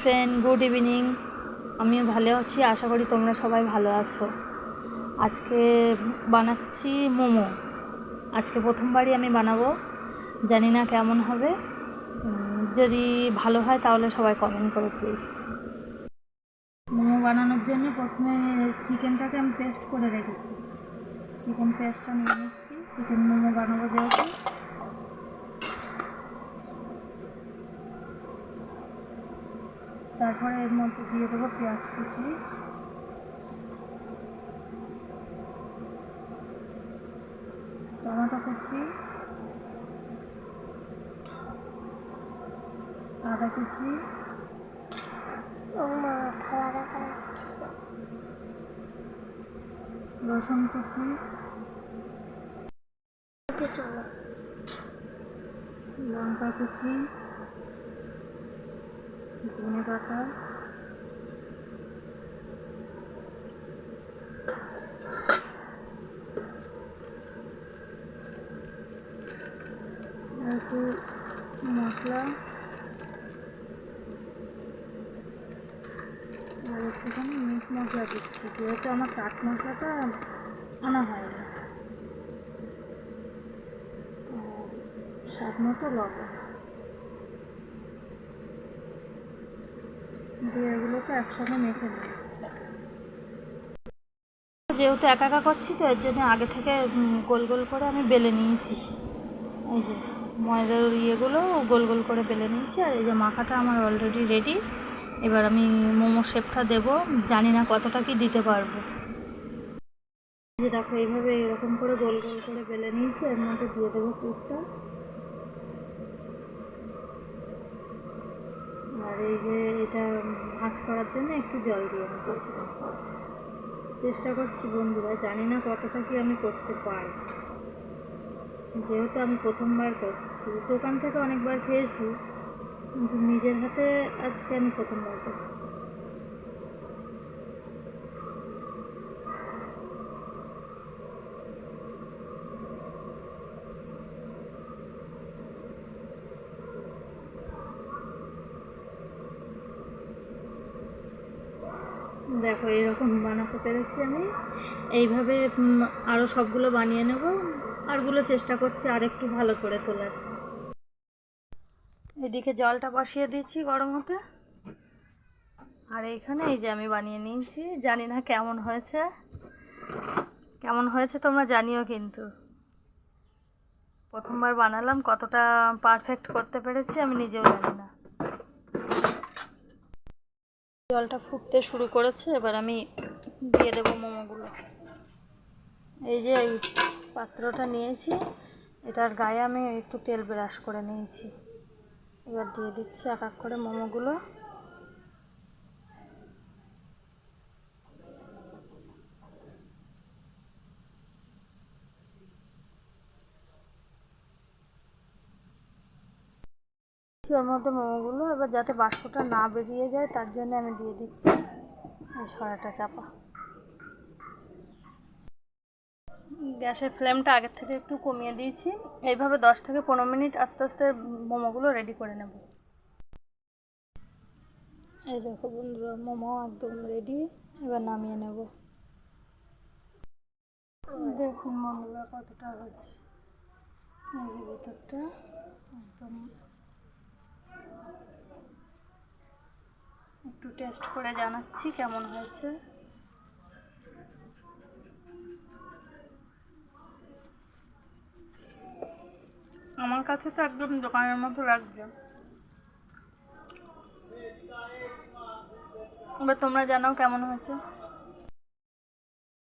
Friend, good evening. আমিও ভালো আছি, আশা করি তোমরা সবাই ভালো আছো। আজকে বানাচ্ছি মোমো। আজকে প্রথমবারই আমি বানাবো, জানি না কেমন হবে। যদি ভালো হয় তাহলে সবাই কমেন্ট করো প্লিজ। মোমো বানানোর জন্য প্রথমে চিকেনটাকে আমি পেস্ট করে রেখেছি। চিকেন পেস্টটা নিয়ে নিচ্ছি, চিকেন মোমো বানাবো যেহেতু। তারপরে এর মধ্যে দিয়ে দেবো পেঁয়াজ কুচি, টমেটো কুচি, আদা কুচি, রসুন কুচি, লঙ্কা কুচি, ধনে পাতা, একটু মশলা আর একটুখানি মিট মশলা দিচ্ছি, যেহেতু আমার চাট মশলাটা আনা হয়নি। স্বাদ মতো লবণ দিয়ে এগুলোকে একসঙ্গে মেখে নেব। যেহেতু একা একা করছি তো এর জন্য আগে থেকে গোল গোল করে আমি বেলে নিয়েছি। এই যে ময়দার ইয়েগুলো গোল গোল করে বেলে নিয়েছি, আর এই যে মাখাটা আমার অলরেডি রেডি। এবার আমি মোমো শেপটা দেবো, জানি না কতটা কি দিতে পারবো। এই যে দেখো, এইভাবে এরকম করে গোল গোল করে বেলে নিয়েছি, এর মধ্যে দিয়ে দেবো পুরটা। আর এই যে এটা ভাঁজ করার জন্য একটু জল দিয়ে নিতেছি। চেষ্টা করছি বন্ধুরা, জানি না কতটা কি আমি করতে পারি, যেহেতু আমি প্রথমবার করছি। দোকান থেকে অনেকবার খেয়েছি, কিন্তু নিজের হাতে আজকে আমি প্রথমবার করছি। দেখো এইরকম বানাতে পেরেছি আমি। এইভাবে আরও সবগুলো বানিয়ে নেব, আরগুলো চেষ্টা করছি আর একটু ভালো করে তোলার। এদিকে জলটা বসিয়ে দিচ্ছি গরম হতে, আর এইখানে এই যে আমি বানিয়ে নিয়েছি। জানি না কেমন হয়েছে, কেমন হয়েছে তোমরা জানিও কিন্তু। প্রথমবার বানালাম, কতটা পারফেক্ট করতে পেরেছি আমি নিজেও জানি না। জলটা ফুটতে শুরু করেছে, এবার আমি দিয়ে দেবো মোমোগুলো। এই যে এই পাত্রটা নিয়েছি, এটার গায়ে আমি একটু তেল ব্রাশ করে নিয়েছি। এবার দিয়ে দিচ্ছি এক এক করে মোমোগুলো। ওর মধ্যে মোমোগুলো, এবার যাতে বাষ্পটা না বেরিয়ে যায় তার জন্য আমি দিয়ে দিচ্ছি এই সরাটা চাপা। গ্যাসের ফ্লেমটা আগের থেকে একটু কমিয়ে দিয়েছি। এইভাবে 10 থেকে 15 মিনিট আস্তে আস্তে মোমোগুলো রেডি করে নেব। এই দেখো বন্ধুরা, মোমো একদম রেডি, এবার নামিয়ে নেব। দেখুন বন্ধুরা কতটা হয়েছে। এই যে ভিতরটা একদম, একটু টেস্ট করে জানাচ্ছি কেমন হয়েছে। আমার কাছে তো একদম দোকানের মতো লাগছে। এবার তোমরা জানাও কেমন হয়েছে।